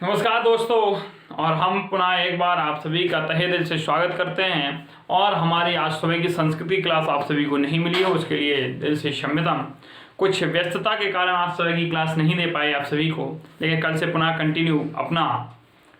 नमस्कार दोस्तों, और हम पुनः एक बार आप सभी का तहे दिल से स्वागत करते हैं। और हमारी आज सुबह की संस्कृति क्लास आप सभी को नहीं मिली है, उसके लिए दिल से क्षम्यता। कुछ व्यस्तता के कारण आज सुबह की क्लास नहीं दे पाए आप सभी को, लेकिन कल से पुनः कंटिन्यू अपना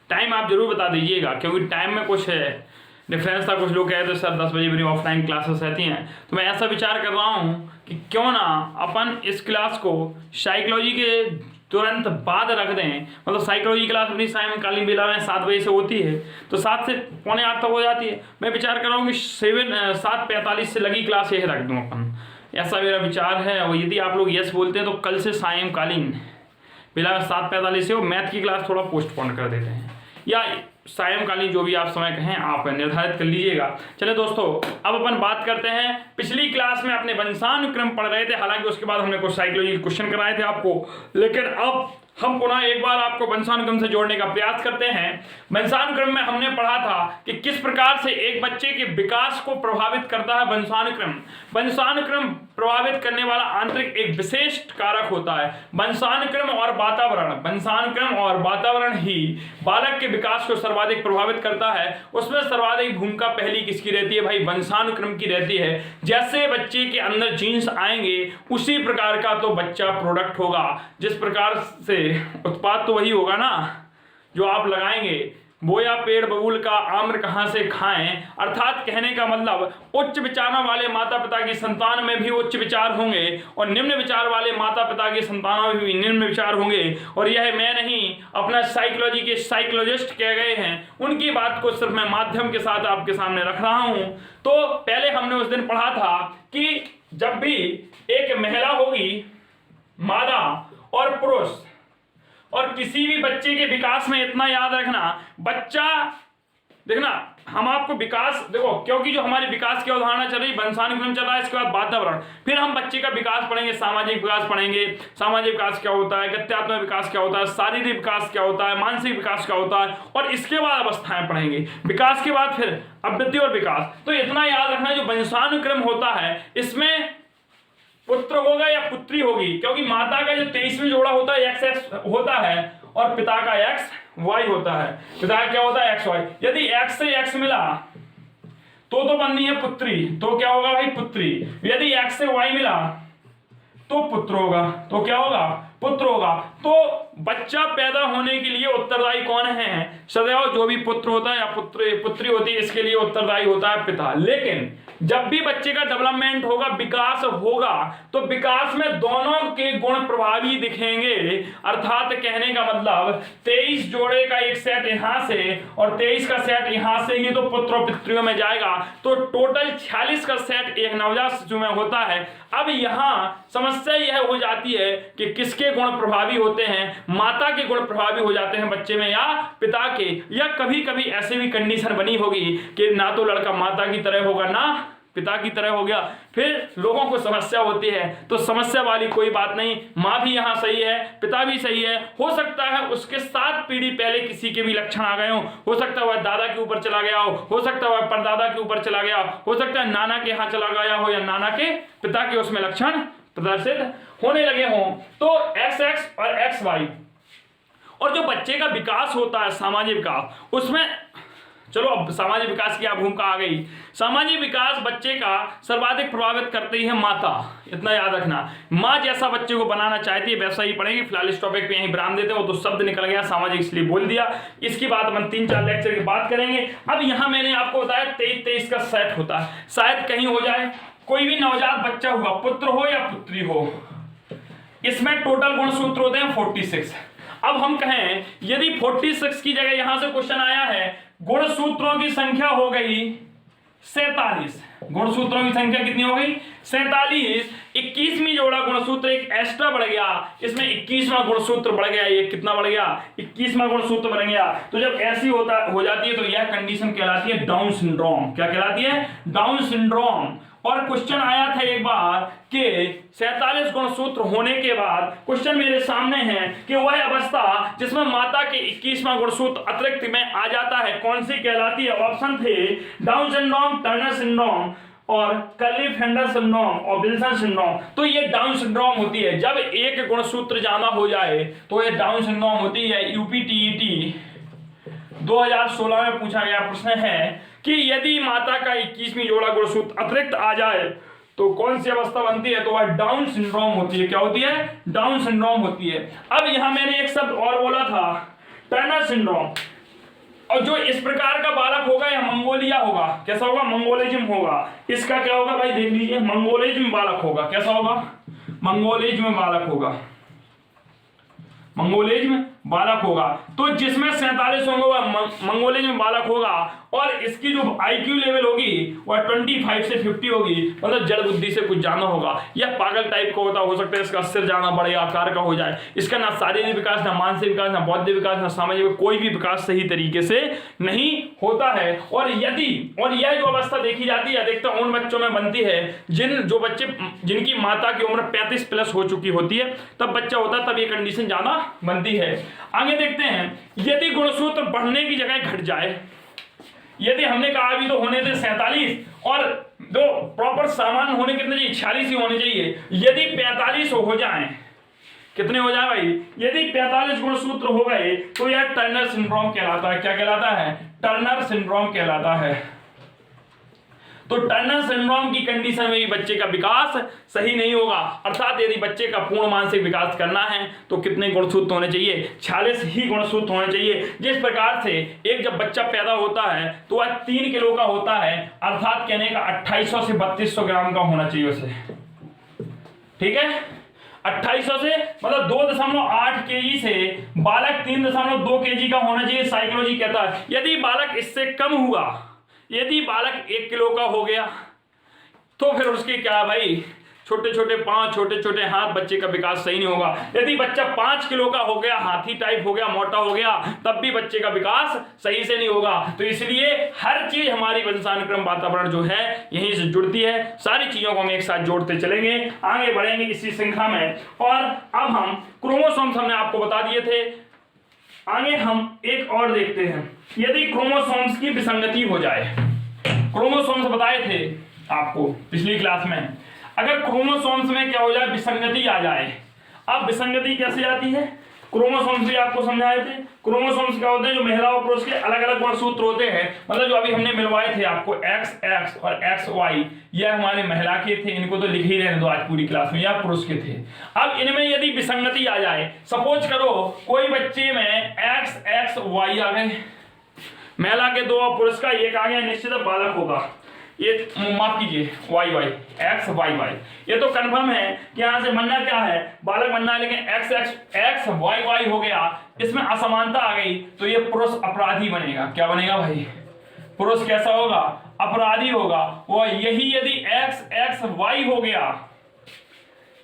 टाइम आप जरूर बता दीजिएगा, क्योंकि टाइम में कुछ डिफरेंस था। कुछ लोग कह रहे थे सर 10 बजे मेरी ऑफलाइन क्लासेस रहती हैं, तो मैं ऐसा विचार कर रहा हूँ कि क्यों ना अपन इस क्लास को साइकोलॉजी के तुरंत बाद रख दें। मतलब साइकोलॉजी क्लास अपनी सायंकालीन बेला में 7 बजे से होती है, तो 7 से पौने 8 तक हो जाती है। मैं विचार कर रहा हूँ कि 7:45 से लगी क्लास यही रख दूँ अपन, ऐसा मेरा विचार है। और यदि आप लोग यस बोलते हैं तो कल से सायंकालीन बेला 7:45 से वो मैथ की क्लास थोड़ा पोस्टपोन कर देते हैं, या सायंकालीन जो भी आप समय कहें आप निर्धारित कर लीजिएगा। चले दोस्तों, अब अपन बात करते हैं। पिछली क्लास में अपने वंशानुक्रम पढ़ रहे थे, हालांकि उसके बाद हमने कुछ साइकोलॉजी क्वेश्चन कराए थे आपको, लेकिन अब हम पुनः एक बार आपको वंशानुक्रम से जोड़ने का प्रयास करते हैं। वंशानुक्रम में हमने पढ़ा था कि किस प्रकार से एक बच्चे के विकास को प्रभावित करता है वंशानुक्रम। वंशानुक्रम प्रभावित करने वाला आंतरिक एक विशिष्ट कारक होता है। वंशानुक्रम और वातावरण ही बालक के विकास को सर्वाधिक प्रभावित करता है। उसमें सर्वाधिक भूमिका पहली किसकी रहती है भाई? वंशानुक्रम की रहती है। जैसे बच्चे के अंदर जीन्स आएंगे उसी प्रकार का तो बच्चा प्रोडक्ट होगा। जिस प्रकार से उत्पाद तो वही होगा ना जो आप लगाएंगे। बोया पेड़ बबूल का आम्र कहां से खाएं, अर्थात कहने का मतलब उच्च विचारों वाले माता पिता की संतान में भी उच्च विचार होंगे और निम्न विचार वाले माता पिता की संतानों में भी निम्न विचार होंगे। और यह मैं नहीं, अपना साइकोलॉजी के साइकोलॉजिस्ट कह गए हैं, उनकी बात को सिर्फ मैं माध्यम के साथ आपके सामने रख रहा हूं। तो पहले हमने उस दिन पढ़ा था कि जब भी एक महिला होगी, मादा और पुरुष, और किसी भी बच्चे के विकास में इतना याद रखना, बच्चा देखना हम आपको विकास देखो, क्योंकि जो हमारी विकास की अवधारणा चल रही, वंशानुक्रम चल रहा है, इसके बाद वातावरण, फिर हम बच्चे का विकास पढ़ेंगे, सामाजिक विकास पढ़ेंगे। सामाजिक विकास क्या होता है, गत्यात्मक विकास क्या होता है, शारीरिक विकास क्या होता है, मानसिक विकास क्या होता है, और इसके बाद अवस्थाएं पढ़ेंगे। विकास के बाद फिर अभिवृद्धि और विकास। तो इतना याद रखना, जो वंशानुक्रम होता है इसमें पुत्र होगा या पुत्री होगी, क्योंकि माता का जो 23वीं जोड़ा होता है XX होता है और पिता का XY होता है। पिता का क्या होता है? XY। यदि X से X मिला तो बननी है पुत्री, तो क्या होगा भाई? पुत्री। यदि X से Y मिला तो पुत्र होगा, तो क्या होगा? पुत्र होगा। तो बच्चा पैदा होने के लिए उत्तरदायी कौन है? सदैव जो भी पुत्र होता है या पुत्री होती है, इसके लिए उत्तरदायी होता है पिता। लेकिन जब भी बच्चे का डेवलपमेंट होगा, विकास होगा, तो विकास में दोनों के गुण प्रभावी दिखेंगे। अर्थात कहने का मतलब 23 जोड़े का एक सेट यहां से और 23 का सेट यहां से, ये तो पुत्र और पितरियों में जाएगा, तो टोटल 46 का सेट एक नवजात शिशु में होता है। अब यहां समस्या यह हो जाती है कि किसके गुण प्रभावी होते हैं? माता के गुण प्रभावी हो जाते हैं बच्चे में या पिता के। या कभी कभी ऐसी भी कंडीशन बनी होगी कि ना तो लड़का माता की तरह होगा ना पिता की तरह हो गया, फिर लोगों को समस्या होती है। तो समस्या वाली कोई बात नहीं, माँ भी यहाँ सही है, पिता भी सही है। हो सकता है उसके 7 पीढ़ी पहले किसी के भी लक्षण आ गए हो सकता है वह दादा के ऊपर चला गया हो सकता है वह परदादा के ऊपर चला गया हो सकता है नाना के यहाँ चला गया हो, या नाना के पिता के उसमें लक्षण प्रदर्शित होने लगे हों। तो XX और XY, और जो बच्चे का विकास होता है सामाजिक विकास, उसमें चलो अब सामाजिक विकास की भूमिका आ गई। सामाजिक विकास बच्चे का सर्वाधिक प्रभावित करती है माता, इतना याद रखना। माँ जैसा बच्चे को बनाना चाहती है वैसा ही पढ़ेगी। फिलहाल इस टॉपिक पे यहीं विराम देते हैं, वो तो शब्द निकल गया सामाजिक इसलिए बोल दिया। इसकी बात अपन 3-4 लेक्चर की बात करेंगे। अब यहाँ मैंने आपको बताया 23 का सेट होता है, शायद कहीं हो जाए कोई भी नवजात बच्चा हुआ, पुत्र हो या पुत्री हो, इसमें टोटल गुणसूत्र होते हैं 46। अब हम कहें यदि 46 की जगह यहां से क्वेश्चन आया है, गुणसूत्रों की संख्या हो गई 47। गुणसूत्रों की संख्या कितनी हो गई? 47। 21वीं जोड़ा गुणसूत्र एक एक्स्ट्रा बढ़ गया, इसमें 21वां गुणसूत्र बढ़ गया। ये कितना बढ़ गया? 21वां गुणसूत्र बढ़ गया। तो जब ऐसी हो जाती है तो यह कंडीशन कहलाती है डाउन सिंड्रोम। क्या कहलाती है? Down syndrome. और क्वेश्चन आया था एक बार कि 47 गुणसूत्र होने के बाद क्वेश्चन मेरे सामने है कि वह अवस्था जिसमें माता के 21वां गुणसूत्र अतिरिक्त में आ जाता है, कौन सी कहलाती है? ऑप्शन थे डाउन सिंड्रोम, टर्नर सिंड्रोम, और कर्ली-फेंडर सिंड्रोम और विल्सन सिंड्रोम, तो ये डाउन सिंड्रोम होती है। जब एक गुणसूत्र ज्यादा हो जाए तो ये डाउन सिंड्रोम होती है। यूपीटीईटी 2016 में पूछा गया प्रश्न है कि यदि माता का 21वीं जोड़ा गुणसूत्र अतिरिक्त आ जाए तो कौन सी अवस्था बनती है, तो वह डाउन सिंड्रोम होती है। क्या होती है? डाउन सिंड्रोम होती है। अब यहां मैंने एक शब्द और बोला था, टर्नर सिंड्रोम। और जो इस प्रकार का बालक होगा यह मंगोलिया होगा। कैसा होगा? मंगोलिज्म होगा। इसका क्या होगा भाई, देख लीजिए, मंगोलिज्म बालक होगा। कैसा होगा? मंगोलिज्म बालक होगा। मंगोलिज्म बालक होगा। तो जिसमें 47 होगा मंगोलिज्म बालक होगा, और इसकी जो आईक्यू लेवल होगी वह 25 से 50 होगी, मतलब जड़ बुद्धि से कुछ ज्यादा होगा। यह पागल टाइप का होता, हो सकता है इसका सिर ज्यादा बड़े आकार का हो जाए। इसका ना शारीरिक विकास, ना मानसिक विकास, ना बौद्धिक विकास, ना सामाजिक, कोई भी विकास सही तरीके से नहीं होता है। और यह जो अवस्था देखी जाती है अधिकतर उन बच्चों में बनती है जिनकी माता की उम्र 35 प्लस हो चुकी होती है, तब बच्चा होता है, तब ये कंडीशन ज्यादा बनती है। आगे देखते हैं, यदि गुणसूत्र बढ़ने की जगह घट जाए, यदि हमने कहा अभी तो होने थे 47 और दो प्रॉपर सामान्य होने कितने चाहिए, 46 ही होने चाहिए। यदि 45 हो जाएं, कितने हो जाए भाई, यदि 45 गुणसूत्र हो गए तो यह टर्नर सिंड्रोम कहलाता है। क्या कहलाता है? टर्नर सिंड्रोम कहलाता है। तो टर्नर सिंड्रोम की कंडीशन में भी बच्चे का विकास सही नहीं होगा। अर्थात यदि बच्चे का पूर्ण मानसिक विकास करना है तो कितने गुणसूत्र होने चाहिए? 46 ही गुणसूत्र होने चाहिए। जिस प्रकार से एक जब बच्चा पैदा होता है तो वह 3 किलो का होता है, अर्थात कहने का 2800 से 3200 ग्राम का होना चाहिए उसे। ठीक है, 2800 से मतलब 2.8 केजी से बालक 3.2 केजी का होना चाहिए, साइकोलॉजी कहता है। यदि बालक इससे कम हुआ, यदि बालक 1 किलो का हो गया तो फिर उसके क्या भाई, छोटे छोटे पांव, छोटे छोटे हाथ, बच्चे का विकास सही नहीं होगा। यदि बच्चा 5 किलो का हो गया, हाथी टाइप हो गया, मोटा हो गया, तब भी बच्चे का विकास सही से नहीं होगा। तो इसलिए हर चीज हमारी वंशानुक्रम वातावरण जो है यहीं से जुड़ती है। सारी चीजों को हम एक साथ जोड़ते चलेंगे, आगे बढ़ेंगे इसी श्रृंखला में। और अब हम क्रोमोसोम्स हमने आपको बता दिए थे, आगे हम एक और देखते हैं। यदि क्रोमोसोम्स की विसंगति हो जाए, क्रोमोसोम्स बताए थे आपको पिछली क्लास में, अगर क्रोमोसोम्स में क्या हो जाए, विसंगति आ जाए। अब विसंगति कैसे आती है, क्रोमोसोम्स भी आपको समझाए थे। क्रोमोसोम्स क्या होते हैं, जो महिला और पुरुष के अलग अलग गुणसूत्र होते हैं, मतलब जो अभी हमने मिलवाए थे आपको XX और XY, यह हमारे महिला के थे, इनको तो लिख ही रहने दो आज पूरी क्लास में, या पुरुष के थे। अब इनमें यदि विसंगति आ जाए, सपोज करो कोई बच्चे में XXY आ गए, महिला के 2 और पुरुष का 1 आ गया, निश्चित बालक होगा। ये माफ कीजिए YY XYY, ये तो कंफर्म है कि यहां से बनना क्या है, बालक बनना है, लेकिन XXXYY हो गया, इसमें असमानता आ गई तो ये पुरुष अपराधी बनेगा। क्या बनेगा भाई, पुरुष कैसा होगा, अपराधी होगा। वो यही यदि XXY हो गया,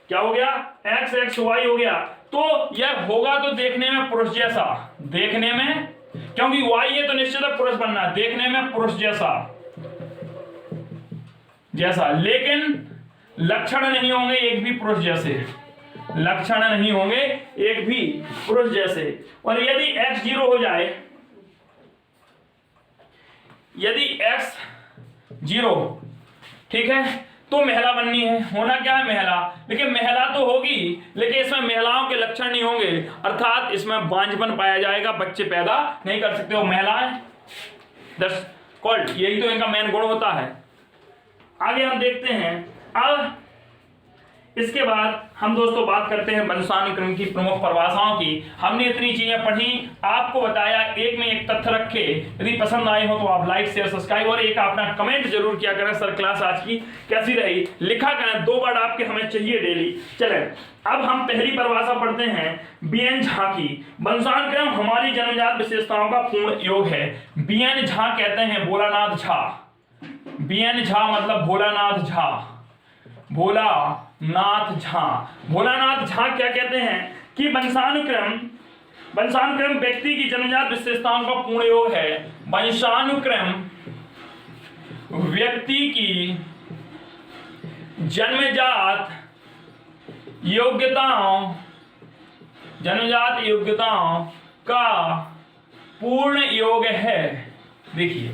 क्या हो गया, XXY हो गया, तो यह होगा तो देखने में पुरुष जैसा, देखने में, क्योंकि Y है तो निश्चित पुरुष बनना, देखने में पुरुष जैसा, लेकिन लक्षण नहीं होंगे एक भी पुरुष जैसे, लक्षण नहीं होंगे एक भी पुरुष जैसे। और यदि X0 हो जाए, यदि X0, ठीक है, तो महिला बननी है, होना क्या है, महिला। लेकिन महिला तो होगी, लेकिन इसमें महिलाओं के लक्षण नहीं होंगे, अर्थात इसमें बांझपन पाया जाएगा, बच्चे पैदा नहीं कर सकते, वो महिलाएं दस कॉल्ड, यही तो इनका मेन गुण होता है। आगे हम देखते हैं, अब इसके बाद हम दोस्तों बात करते हैं वंशानुक्रम की प्रमुख परिभाषाओं की। हमने इतनी चीजें पढ़ी, आपको बताया, एक में एक तथ्य रखे। यदि पसंद आए हो तो आप लाइक शेयर सब्सक्राइब और एक अपना कमेंट जरूर किया करें, सर क्लास आज की कैसी रही, लिखा करें, 2 वर्ड आपके हमें चाहिए डेली। चले अब हम पहली परिभाषा पढ़ते हैं, बीएन झा की। वंशानुक्रम हमारी जन्मजात विशेषताओं का पूर्ण योग है। बीएन झा कहते हैं भोलानाथ झा, बीएन झा मतलब भोलानाथ झा, भोलानाथ झा। भोलानाथ झा क्या कहते हैं कि वंशानुक्रम व्यक्ति की जन्मजात विशेषताओं का पूर्ण योग है। वंशानुक्रम व्यक्ति की जन्मजात योग्यताओं का पूर्ण योग है। देखिए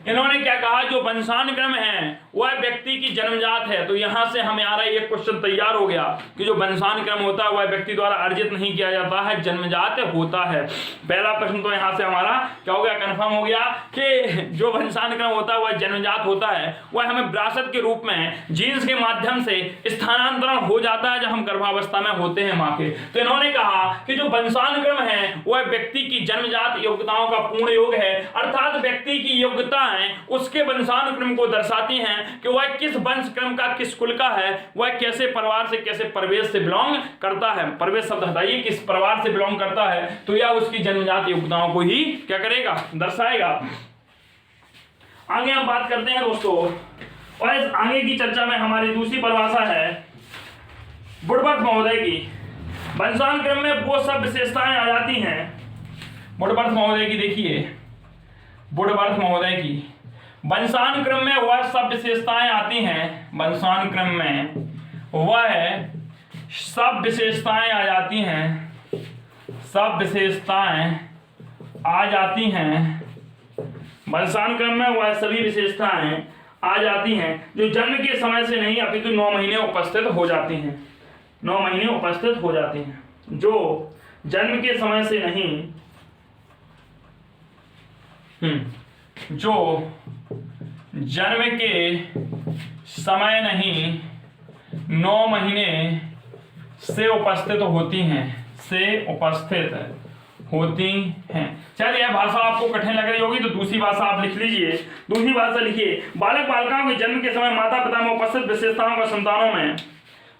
इन्होंने क्या कहा, जो वंशानुक्रम है वह व्यक्ति की जन्मजात है। तो यहां से हमें आ रहा है, एक क्वेश्चन तैयार हो गया कि जो वंशानुक्रम होता है वह व्यक्ति द्वारा अर्जित नहीं किया जाता है, जन्मजात होता है। पहला प्रश्न तो यहां से हमारा क्या हो गया, कंफर्म हो गया कि जो वंशानुक्रम होता है वह जन्मजात होता है, वह हमें विरासत के रूप में जीन्स के माध्यम से स्थानांतरण हो जाता है जब हम गर्भावस्था में होते हैं मां के। तो इन्होंने कहा कि जो वंशानुक्रम है वह व्यक्ति की जन्मजात योग्यताओं का पूर्ण योग है, अर्थात व्यक्ति की योग्यताएं उसके वंशानुक्रम को दर्शाती हैं कि वह किस वंश क्रम का, किस कुल का है, वह कैसे परिवार से, कैसे परिवेश से बिलोंग करता है। परिवेश शब्द हटाइए, किस परिवार से बिलोंग करता है, तो यह उसकी जन्मजात योग्यताओं को ही क्या करेगा, दर्शाएगा। आगे हम बात करते हैं दोस्तों, और इस आगे की चर्चा में हमारी दूसरी परिभाषा है वुडवर्थ महोदय की। वंशानुक्रम में वो सब विशेषताएं आ जाती हैं वुडवर्थ महोदय की। देखिए वुडवर्थ महोदय की वंशानुक्रम में वह सब विशेषताएं आती हैं, वंशानुक्रम में वह सब विशेषताएं आ जाती हैं, सब विशेषताएं आ जाती हैं, वंशानुक्रम में वह सभी विशेषताएं आ जाती हैं जो जन्म के समय से नहीं अपितु 9 महीने उपस्थित हो जाती हैं, 9 महीने उपस्थित हो जाती हैं, जो जन्म के समय से नहीं, जो जन्म के समय नहीं 9 महीने से उपस्थित होती हैं, से उपस्थित होती हैं। शायद यह भाषा आपको कठिन लग रही होगी तो दूसरी भाषा आप लिख लीजिए। दूसरी भाषा लिखिए, बालक बालिकाओं के जन्म के समय माता पिता में उपस्थित विशेषताओं का संतानों में,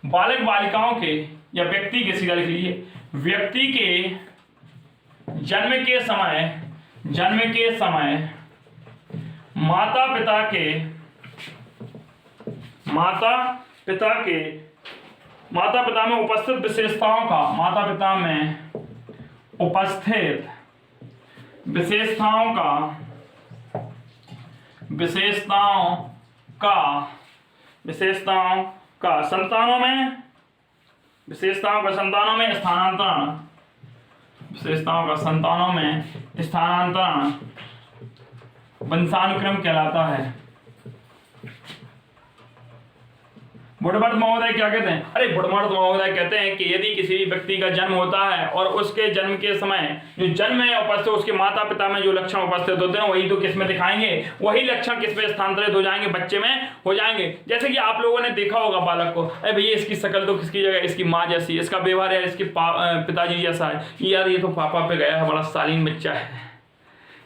बालक बालिकाओं के या व्यक्ति के, सीधा लिख लीजिए, व्यक्ति के जन्म के समय, जन्म के समय माता पिता के, माता पिता में उपस्थित विशेषताओं का, माता पिता में उपस्थित विशेषताओं का संतानों में, विशेषताओं का संतानों में स्थानांतरण, विशेषताओं का संतानों में स्थानांतरण वंशानुक्रम कहलाता है। वुडवर्थ महोदय क्या कहते हैं? अरे वुडवर्थ महोदय कहते हैं कि यदि किसी व्यक्ति का जन्म होता है और उसके जन्म के समय जो जन्म है उपस्थित, उसके माता पिता में जो लक्षण उपस्थित होते हैं वही तो किस में दिखाएंगे, वही लक्षण किस में स्थानांतरित हो जाएंगे, बच्चे में हो जाएंगे। जैसे कि आप लोगों ने देखा होगा बालक को, अरे भैया इसकी शक्ल तो किसकी जगह इसकी माँ जैसी, इसका व्यवहार यार इसके पिताजी जैसा है, यार ये तो पापा पे गया है, बड़ा शालीन बच्चा है,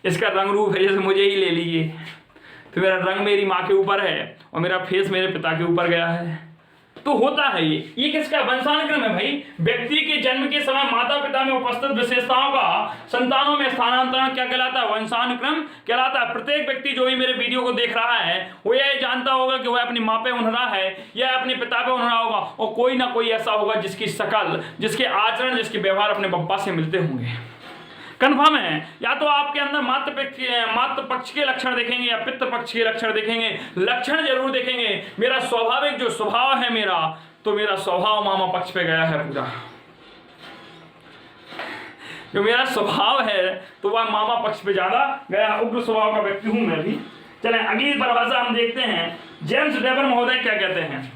इसका रंग रूप है जैसे मुझे ही ले लीजिए, तो मेरा रंग मेरी माँ के ऊपर है और मेरा फेस मेरे पिता के ऊपर गया है। तो होता है ये किसका वंशानुक्रम है भाई, व्यक्ति के जन्म के समय माता पिता में उपस्थित विशेषताओं का संतानों में स्थानांतरण क्या कहलाता है, वंशानुक्रम कहलाता है। प्रत्येक व्यक्ति जो भी मेरे वीडियो को देख रहा है वो यह जानता होगा कि वह अपनी माँ पे उन्हरा है या अपने पिता पे उन्हरा होगा, और कोई ना कोई ऐसा होगा जिसकी शक्ल, जिसके आचरण, जिसके व्यवहार अपने बप्पा से मिलते होंगे। कन्फर्म है, या तो आपके अंदर मातृ पक्ष के लक्षण देखेंगे या पितृ पक्ष के लक्षण देखेंगे, लक्षण जरूर देखेंगे। मेरा स्वाभाविक जो स्वभाव है मेरा, तो मेरा स्वभाव मामा पक्ष पे गया है पूरा, जो मेरा स्वभाव है तो वह मामा पक्ष पे ज्यादा गया, उग्र स्वभाव का व्यक्ति हूं मैं भी। चलें अगली परिभाषा हम देखते हैं, जेम्स वेबर महोदय क्या कहते हैं।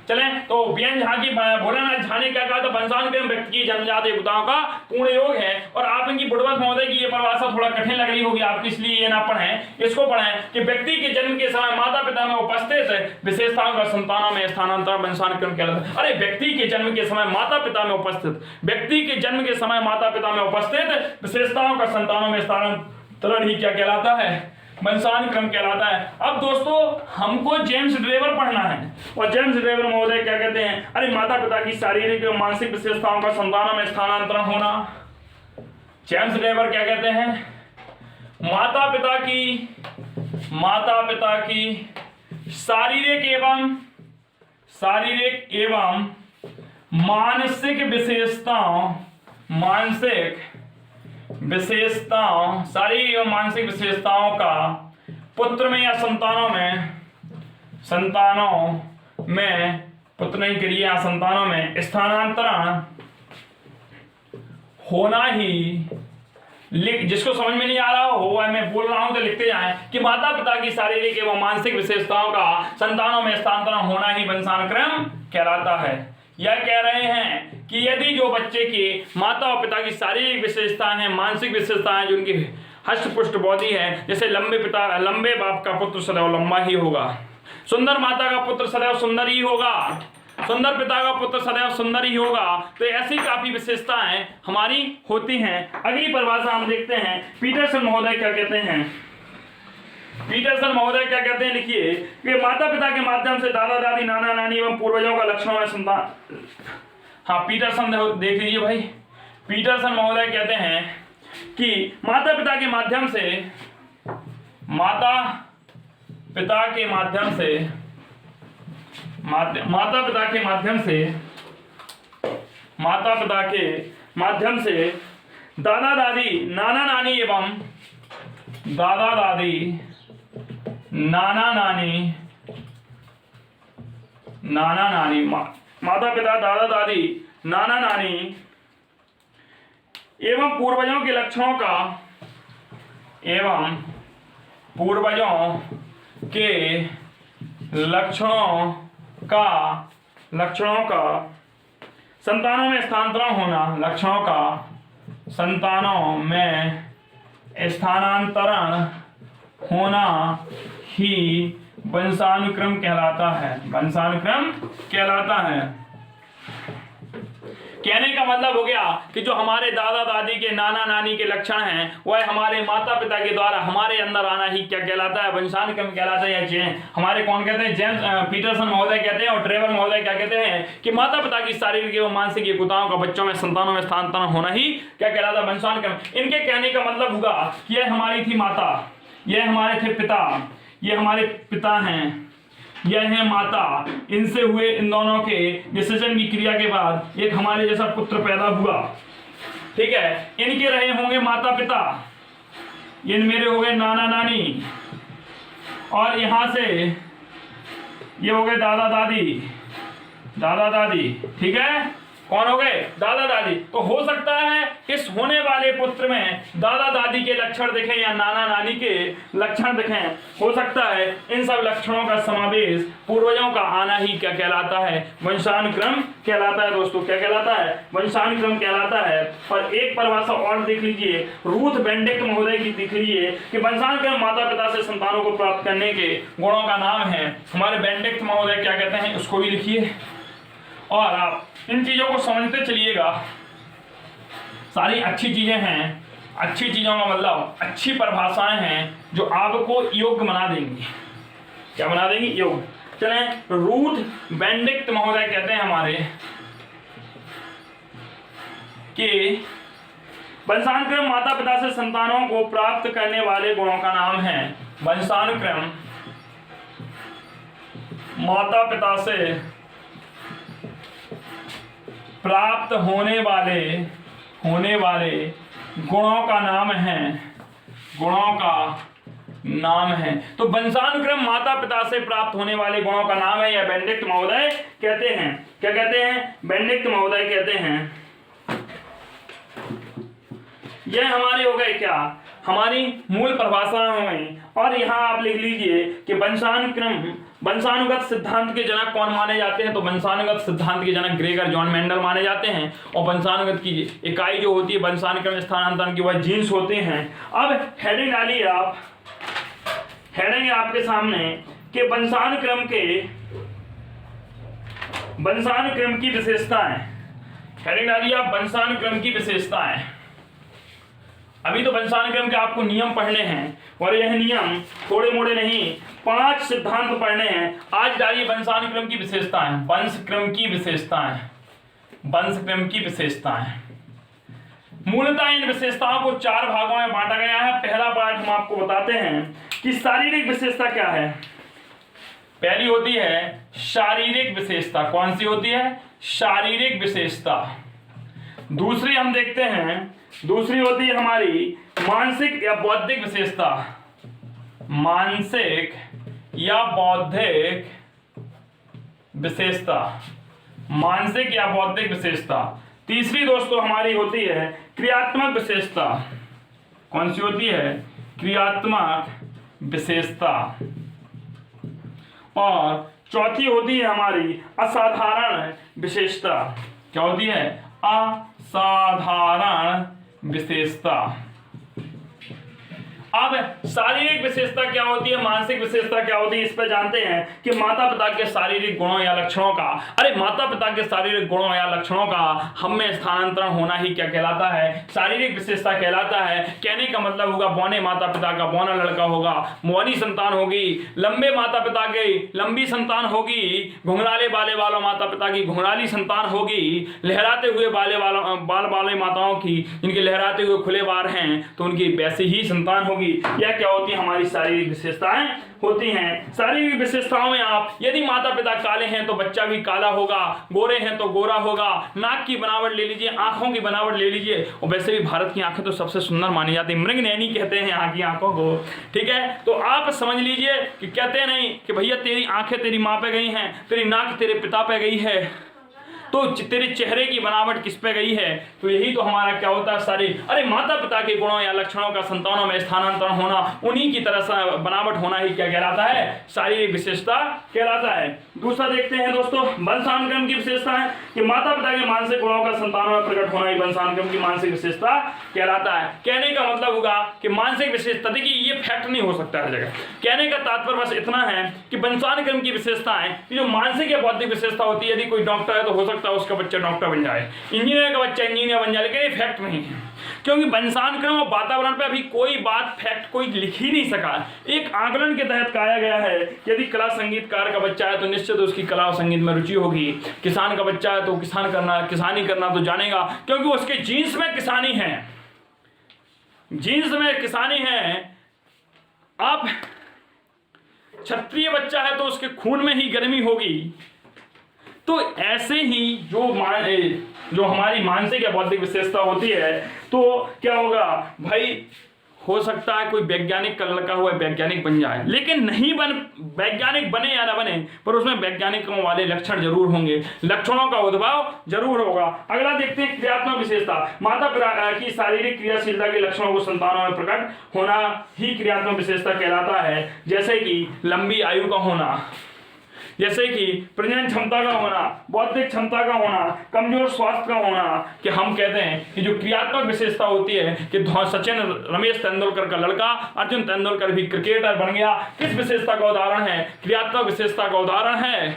चलें तो बीएन झा की, भोलानाथ झा ने क्या कहा था, वंशानुक्रम व्यक्ति की जन्मजात योग्यताओं का पूर्ण योग है। और आप इनकी वुडवर्थ महोदय की ये परिभाषा थोड़ा कठिन लग रही होगी आपको, इसलिए ये ना पढ़ें, इसको पढ़ें कि व्यक्ति के जन्म के समय माता पिता में उपस्थित विशेषताओं का संतानों में स्थानांतरण वंशानुक्रम कहलाता है। अरे व्यक्ति के जन्म के समय माता पिता में उपस्थित, व्यक्ति के जन्म के समय माता पिता में उपस्थित विशेषताओं का संतानों में स्थानांतरण ही क्या कहलाता है, वंशानुक्रम कहलाता है। अब दोस्तों हमको जेम्स ड्रेवर पढ़ना है, और जेम्स ड्रेवर महोदय क्या कहते हैं, अरे माता पिता की शारीरिक और मानसिक विशेषताओं का संतानों में स्थानांतरण होना। जेम्स ड्रेवर क्या कहते हैं, माता पिता की शारीरिक एवं मानसिक विशेषताओं, शारीरिक एवं मानसिक विशेषताओं का पुत्र में या संतानों में पुत्र नहीं करिए, या संतानों में स्थानांतरण होना ही जिसको समझ में नहीं आ रहा हो मैं बोल रहा हूं तो लिखते जाएं कि माता पिता की शारीरिक एवं मानसिक विशेषताओं का संतानों में स्थानांतरण होना ही वंशानुक्रम कहलाता है। यह कह रहे हैं कि यदि जो बच्चे की माता और पिता की शारीरिक विशेषताएं हैं, मानसिक विशेषताएं, जो उनकी हष्ट पुष्ट बॉडी है, जैसे लंबे बाप का पुत्र सदैव लंबा ही होगा, सुंदर माता का पुत्र सदैव सुंदर ही होगा, सुंदर पिता का पुत्र सदैव सुंदर ही होगा। तो ऐसी काफी विशेषताएं हमारी होती हैं। अगली परिभाषा हम देखते हैं, पीटरसन महोदय क्या कहते हैं। पीटरसन महोदय क्या कहते हैं, लिखिए कि माता पिता के माध्यम से दादा दादी नाना नानी एवं पूर्वजों का लक्षणों में संतान। हाँ, पीटरसन देख लीजिए भाई, पीटरसन महोदय कहते हैं कि माता पिता के माध्यम से माता पिता के माध्यम से दादा दादी नाना नानी एवं दादा दादी नाना नानी माता पिता दादा दादी नाना नानी एवं पूर्वजों के लक्षणों का संतानों में स्थानांतरण होना, संतानों में स्थानांतरण होना ही वंशानुक्रम कहलाता है। कहने का मतलब हो गया कि जो हमारे दादा दादी के नाना नानी के लक्षण हैं वह हमारे माता पिता के द्वारा हमारे अंदर आना ही क्या कहलाता है, वंशानुक्रम कहलाता है। या हमारे कौन कहते हैं, जेम्स पीटरसन महोदय कहते हैं और ट्रेवर महोदय क्या कहते हैं कि माता पिता की शारीरिक एवं मानसिक योग्यताओं का बच्चों में संतानों में स्थानांतरण होना ही क्या कहलाता है, वंशानुक्रम। इनके कहने का मतलब होगा कि यह हमारी थी माता, यह हमारे थे पिता, ये हमारे पिता हैं, यह है माता, इनसे हुए इन दोनों के निषेचन की क्रिया के बाद एक हमारे जैसा पुत्र पैदा हुआ। ठीक है, इनके रहे होंगे माता पिता, इन मेरे हो गए नाना नानी, और यहां से ये हो गए दादा दादी। ठीक है, कौन हो गए, दादा दादी। तो हो सकता है इस होने वाले पुत्र में दादा दादी के लक्षण दिखें या नाना नानी के लक्षण दिखें, हो सकता है इन सब लक्षणों का समावेश पूर्वजों का आना ही क्या कहलाता है, वंशानुक्रम कहलाता है। दोस्तों क्या कहलाता है, वंशानुक्रम कहलाता है। और एक परिभाषा और देख लीजिए, रूथ बेनेडिक्ट महोदय की देख लीजिए कि वंशानुक्रम माता पिता से संतानों को प्राप्त करने के गुणों का नाम है। हमारे बेनेडिक्ट महोदय क्या कहते हैं, उसको भी लिखिए और आप इन चीजों को समझते चलिएगा। सारी अच्छी चीजें हैं, अच्छी चीजों का मतलब अच्छी परिभाषाएं हैं जो आपको योग्य बना देंगी। क्या बना देंगी, योग्य। चलें, रूथ बेनेडिक्ट महोदय कहते हैं हमारे कि वंशानुक्रम माता पिता से संतानों को प्राप्त करने वाले गुणों का नाम है। वंशानुक्रम माता पिता से प्राप्त होने वाले गुणों का नाम है। तो वंशानुक्रम माता पिता से प्राप्त होने वाले गुणों का नाम है, यह बेनेडिक्ट महोदय कहते हैं। क्या कहते हैं, बेनेडिक्ट महोदय कहते हैं। यह हमारे हो गए क्या, हमारी मूल परिभाषा हो गई। और यहाँ आप लिख लीजिए कि वंशानुगत सिद्धांत के जनक कौन माने जाते हैं, तो वंशानुगत सिद्धांत के जनक ग्रेगर जॉन मेंडल माने जाते हैं। और वंशानुगत की इकाई जो होती है वंशानुक्रम स्थानांतरण की, वह जीन्स होते हैं। अब हेडिंग डालिए आप, हेडिंग आपके सामने कि वंशानुक्रम की विशेषताएं। हेडिंग डालिए आप, वंशानुक्रम की विशेषताएं। अभी तो वंशानुक्रम के आपको नियम पढ़ने हैं और यह नियम थोड़े मोड़े नहीं, 5 सिद्धांत पढ़ने हैं। आज डालिए वंशानुक्रम की विशेषताएं, वंशक्रम की विशेषताएं। मूलतः इन विशेषताओं को 4 भागों में बांटा गया है। पहला पार्ट हम आपको बताते हैं कि शारीरिक विशेषता क्या है। पहली होती है शारीरिक विशेषता। कौन सी होती है, शारीरिक विशेषता। दूसरी हम देखते हैं, दूसरी होती है हमारी मानसिक या बौद्धिक विशेषता। मानसिक या बौद्धिक विशेषता। तीसरी दोस्तों हमारी होती है क्रियात्मक विशेषता। कौन सी होती है? क्रियात्मक विशेषता। और चौथी होती है हमारी असाधारण विशेषता। क्या होती है? असाधारण विशेषता। अब शारीरिक विशेषता क्या होती है, मानसिक विशेषता क्या होती है, इस पर जानते हैं कि माता पिता के शारीरिक गुणों या लक्षणों का, माता पिता के शारीरिक गुणों या लक्षणों का हम में स्थानांतरण होना ही क्या कहलाता है? शारीरिक विशेषता कहलाता है। कहने का मतलब होगा बौने माता पिता का बौना लड़का होगा, मौनी संतान होगी, लंबे माता पिता की लंबी संतान होगी, घुंघराले बाले वालों माता पिता की घुंघराली संतान होगी, लहराते हुए बाल वाले माताओं की जिनके लहराते हुए खुले बार हैं तो उनकी वैसी ही संतान होगी। यह क्या होती है? हमारी शारीरिक विशेषताएं होती हैं। शारीरिक विशेषताओं में आप यदि माता पिता काले हैं तो बच्चा भी काला होगा, गोरे हैं तो गोरा होगा, नाक की बनावट ले लीजिए, आंखों की बनावट ले लीजिए, और वैसे भी भारत की आंखें तो सबसे सुंदर मानी जाती है, मृगनयनी कहते हैं यहाँ की आंखों को, ठीक है। तो आप समझ लीजिए कि कहते नहीं कि भैया तेरी आंखें तेरी माँ पे गई हैं, तेरी नाक तेरे पिता पे गई है, तो तेरे चेहरे की बनावट किस पे गई है? तो यही तो हमारा क्या होता है? सारी माता पिता के गुणों या लक्षणों का संतानों में स्थानांतरण होना, उन्हीं की तरह से बनावट होना ही क्या कहलाता है? शारीरिक विशेषता कहलाता है। दूसरा देखते हैं दोस्तों, वंशानुक्रम की विशेषता है कि माता पिता के मानसिक गुणों का संतानों में प्रकट होना ही वंशानुक्रम की मानसिक विशेषता कहलाता है। कहने का मतलब होगा कि मानसिक विशेषता, देखिए ये फैक्ट नहीं हो सकता हर जगह, कहने का तात्पर्य बस इतना है कि वंशानुक्रम की विशेषताएं जो मानसिक या बौद्धिक विशेषता होती है, यदि कोई डॉक्टर है तो हो सकता है उसका बच्चा डॉक्टर बन जाए, इंजीनियर का बच्चा इंजीनियर बन जाए, लेकिन ये फैक्ट नहीं है, क्योंकि वंशानुक्रम और वातावरण पे अभी कोई बात फैक्ट कोई लिख ही नहीं सका। एक आकलन के तहत कहा गया है कि यदि कला संगीतकार का बच्चा है तो निश्चित उसकी कला और संगीत में रुचि होगी, किसान का बच्चा है तो किसानी करना तो जानेगा, क्योंकि उसके जीन्स में किसानी है, जीन्स में किसानी है। आप क्षत्रिय बच्चा है तो उसके खून में ही गर्मी होगी। तो ऐसे ही जो हमारी मानसिक या बौद्धिक विशेषता होती है, तो क्या होगा भाई, हो सकता है कोई वैज्ञानिक का लड़का हुआ वैज्ञानिक बन जाए, लेकिन नहीं वैज्ञानिक बने या ना बने, पर उसमें वैज्ञानिकों वाले लक्षण जरूर होंगे, लक्षणों का उद्भव जरूर होगा। अगला देखते हैं क्रियात्मक विशेषता। माता पिता की शारीरिक क्रियाशीलता के लक्षणों को संतानों में प्रकट होना ही क्रियात्मक विशेषता कहलाता है। जैसे कि लंबी आयु का होना, जैसे कि प्रजनन क्षमता का होना, बौद्धिक क्षमता का होना, कमजोर स्वास्थ्य का होना, कि हम कहते हैं कि जो क्रियात्मक विशेषता होती है कि सचिन रमेश तेंदुलकर का लड़का अर्जुन तेंदुलकर भी क्रिकेटर बन गया, किस विशेषता का उदाहरण है? क्रियात्मक विशेषता का उदाहरण है।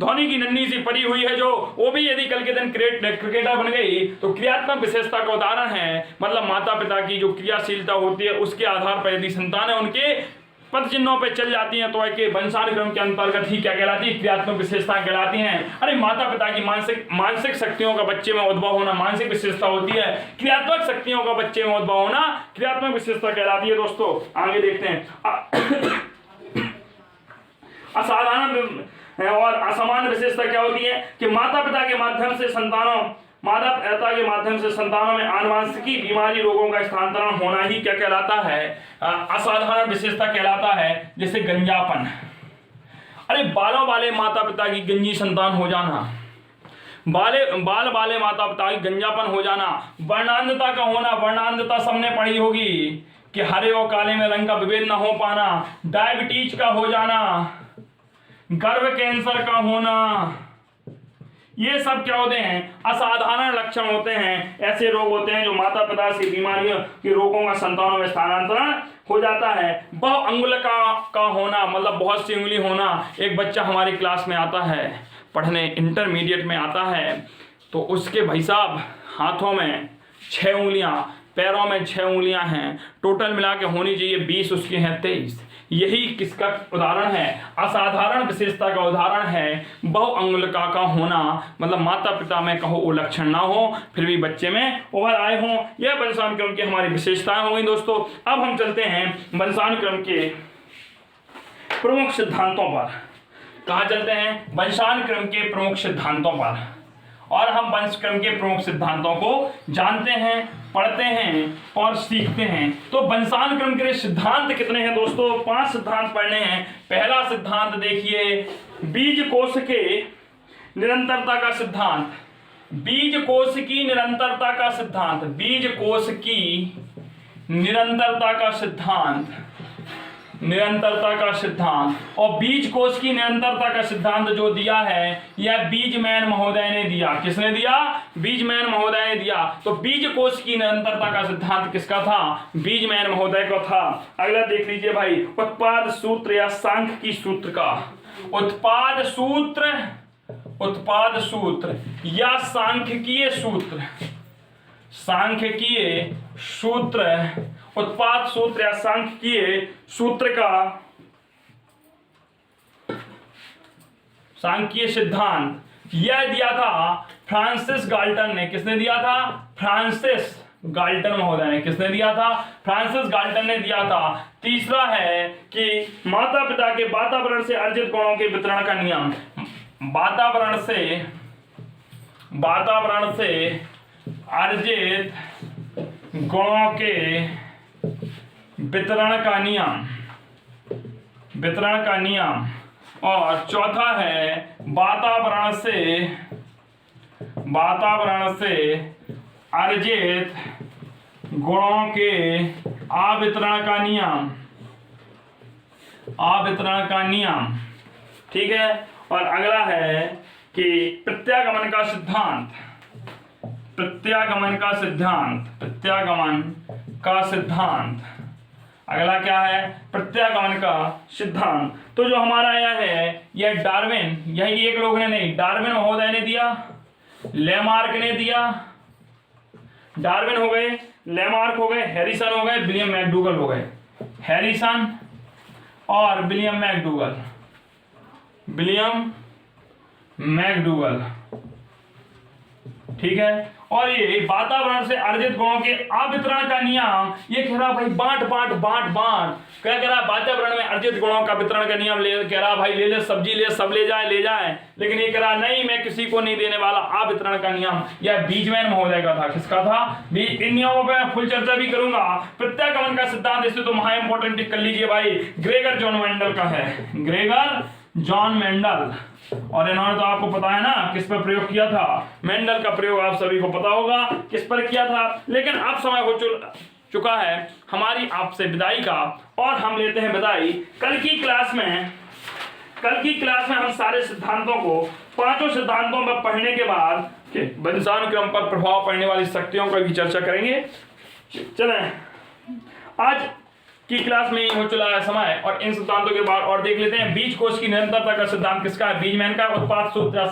धोनी की नन्ही सी पड़ी हुई है जो, वो भी यदि कल के दिन क्रिकेटर बन गई तो क्रियात्मक विशेषता का उदाहरण है। मतलब माता पिता की जो क्रियाशीलता होती है उसके आधार पर यदि संतानें उनके पद चिन्हों पे चल जाती हैं तो एक वंशानुक्रम के अंतर्गत ही क्या कहलाती है? क्रियात्मक विशेषता कहलाती हैं। माता पिता की मानसिक शक्तियों का बच्चे में उद्भव होना मानसिक विशेषता होती है, क्रियात्मक शक्तियों का बच्चे में उद्भव होना क्रियात्मक विशेषता कहलाती है। दोस्तों आगे देखते हैं, असाधारण और असमान विशेषता क्या होती है कि माता पिता के माध्यम से संतानों में आनुवंशिकी बीमारी रोगों का स्थानांतरण होना ही क्या कहलाता है? असाधारण विशेषता कहलाता है। जैसे गंजापन, बालों वाले माता पिता की गंजी संतान हो जाना, बाल वाले माता पिता की गंजापन हो जाना, वर्णांधता का होना, वर्णांधता सबने पढ़ी होगी कि हरे और काले में रंग का विभेद न हो पाना, डायबिटीज का हो जाना, गर्भ कैंसर का होना, ये सब क्या होते हैं? असाधारण लक्षण होते हैं। ऐसे रोग होते हैं जो माता पिता से बीमारियों के रोगों का संतानों में स्थानांतरण हो जाता है। बहु अंगुल का होना, मतलब बहुत सी उंगली होना। एक बच्चा हमारी क्लास में आता है पढ़ने, इंटरमीडिएट में आता है, तो उसके भाई साहब हाथों में 6 उंगलियां, पैरों में 6 उंगलियां हैं, टोटल मिला के होनी चाहिए 20, उसकी हैं 23। यही किसका उदाहरण है? असाधारण विशेषता का उदाहरण है। बहु अंगुलिका का होना, मतलब माता पिता में कहो वो लक्षण ना हो फिर भी बच्चे में उभर आए हों। यह वंशानुक्रम की हमारी विशेषताएं हो गई। दोस्तों अब हम चलते हैं वंशानुक्रम के प्रमुख सिद्धांतों पर। कहाँ चलते हैं? वंशानुक्रम के प्रमुख सिद्धांतों पर, और हम वंशानुक्रम के प्रमुख सिद्धांतों को जानते हैं, पढ़ते हैं और सीखते हैं। तो वंशानुक्रम के सिद्धांत कितने हैं दोस्तों? 5 सिद्धांत पढ़ने हैं। पहला सिद्धांत देखिए, बीजकोश के निरंतरता का सिद्धांत। बीजकोश की निरंतरता का सिद्धांत, बीजकोश की निरंतरता का सिद्धांत, निरंतरता का सिद्धांत। और बीज कोश की निरंतरता का सिद्धांत जो दिया है यह बीजमैन महोदय ने दिया। किसने दिया? बीजमैन महोदय ने दिया। तो बीज कोश की निरंतरता का सिद्धांत किसका था? बीजमैन महोदय का था। अगला देख लीजिए भाई, उत्पाद सूत्र या सांख्यिकी सूत्र का, उत्पाद सूत्र या सांख्यिकीय सूत्र, सांख्यिकीय सूत्र, उत्पाद सूत्र या सांख्यिकीय सूत्र का सांख्यिकीय सिद्धांत यह दिया था फ्रांसिस गाल्टन ने। किसने दिया था? फ्रांसिस गाल्टन महोदय ने। किसने दिया था? फ्रांसिस गाल्टन ने दिया था। तीसरा है कि माता पिता के वातावरण से अर्जित गुणों के वितरण का नियम, वातावरण से अर्जित गुणों के वितरण का नियम। और चौथा है वातावरण से अर्जित गुणों के आवितरण का नियम। ठीक है। और अगला है कि प्रत्यागमन का सिद्धांत। अगला क्या है? प्रत्यागमन का सिद्धांत। तो जो हमारा यह है, यह डार्विन, यही एक लोग ने नहीं, डार्विन महोदय ने दिया, लेमार्क ने दिया, डार्विन हो गए, लेमार्क हो गए, हैरिसन हो गए, विलियम मैकडूगल हो गए। हैरिसन और विलियम मैकडूगल। ठीक है। और ये वातावरण से अर्जित गुणों के आवितरण का नियम, ये कह रहा भाई बांट क्या कह रहा? वातावरण में अर्जित गुणों का वितरण का नियम कह रहा भाई ले सब्जी ले, सब ले जाए। लेकिन ये कह रहा नहीं, मैं किसी को नहीं देने वाला। आवितरण का नियम यह बीजमैन महोदय का था। किसका था? इन नियमों पर फुल चर्चा भी करूंगा। प्रत्यागमन का सिद्धांत इसे तो महा इंपॉर्टेंट कर लीजिए भाई, ग्रेगर जॉन मेंडल का है, ग्रेगर जॉन मेंडल। और इन्होंने तो आपको पता है ना किस पर प्रयोग किया था? मेंडल का प्रयोग आप सभी को पता होगा किस पर किया था। लेकिन अब समय हो चुका है हमारी आपसे विदाई का, और हम लेते हैं विदाई। कल की क्लास में हम सारे सिद्धांतों को, पांचों सिद्धांतों पर पढ़ने के बाद वंशानुक्रम पर प्रभाव पड़ने वाली शक्तियों पर भी चर्चा करेंगे। चलें, आज की क्लास में हो चला है समय, और इन सिद्धांतों के बाद और देख लेते हैं। बीज कोश की निरंतरता का सिद्धांत किसका है? बीजमैन का। उत्पाद सूत्र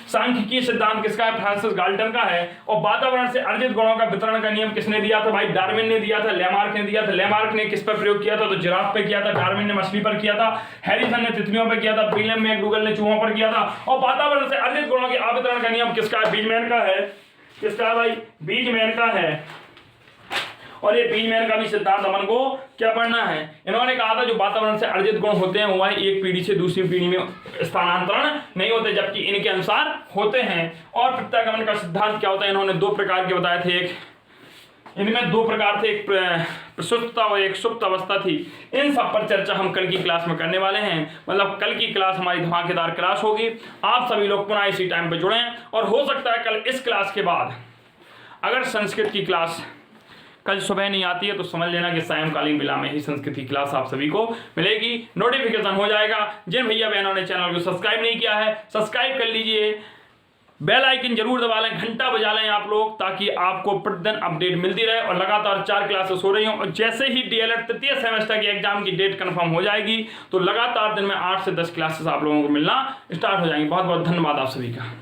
सांख्यिकीय सिद्धांत किसका है? फ्रांसिस गाल्टन का है। और वातावरण से अर्जित गुणों का वितरण का नियम किसने दिया था? भाई डार्विन ने दिया था, लेमार्क ने दिया था। लेमार्क ने किस पर प्रयोग किया था? तो जिराफ पे किया था। डार्विन ने मछली पर किया था। हैरिसन ने तितलियों पर किया था। विलियम मैकडूगल ने चूहों पर किया था। और वातावरण से अर्जित गुणों के आवितरण का नियम किसका है? बीजमैन का है। किसका है भाई? बीजमैन का है। और ये बीजमैन का भी सिद्धांत अपन को क्या पढ़ना है? इन्होंने कहा था जो वातावरण से अर्जित गुण होते हैं वह एक पीढ़ी से दूसरी पीढ़ी में स्थानांतरण नहीं होते, जबकि इनके अनुसार होते हैं। और प्रत्यागमन का सिद्धांत क्या होता है? इन्होंने दो प्रकार के बताए थे। इनमें दो प्रकार थे, एक प्रसुप्तता और एक सुप्त अवस्था थी। इन सब पर चर्चा हम कल की क्लास में करने वाले हैं। मतलब कल की क्लास हमारी धमाकेदार क्लास होगी। आप सभी लोग पुनः इसी टाइम पर जुड़ें, और हो सकता है कल इस क्लास के बाद अगर संस्कृत की क्लास कल सुबह नहीं आती है तो समझ लेना कि सायंकालीन बेला में ही संस्कृत की क्लास आप सभी को मिलेगी। नोटिफिकेशन हो जाएगा। जिन भैया बहनों ने चैनल को सब्सक्राइब नहीं किया है सब्सक्राइब कर लीजिए, बेल आइकन जरूर दबा लें, घंटा बजा लें आप लोग, ताकि आपको प्रतिदिन अपडेट मिलती रहे। और लगातार 4 क्लासेस हो रही हों, और जैसे ही डीएलएड तृतीय सेमेस्टर की एग्जाम की डेट कंफर्म हो जाएगी तो लगातार दिन में 8 से 10 क्लासेस आप लोगों को मिलना स्टार्ट हो जाएंगी। बहुत बहुत धन्यवाद आप सभी का।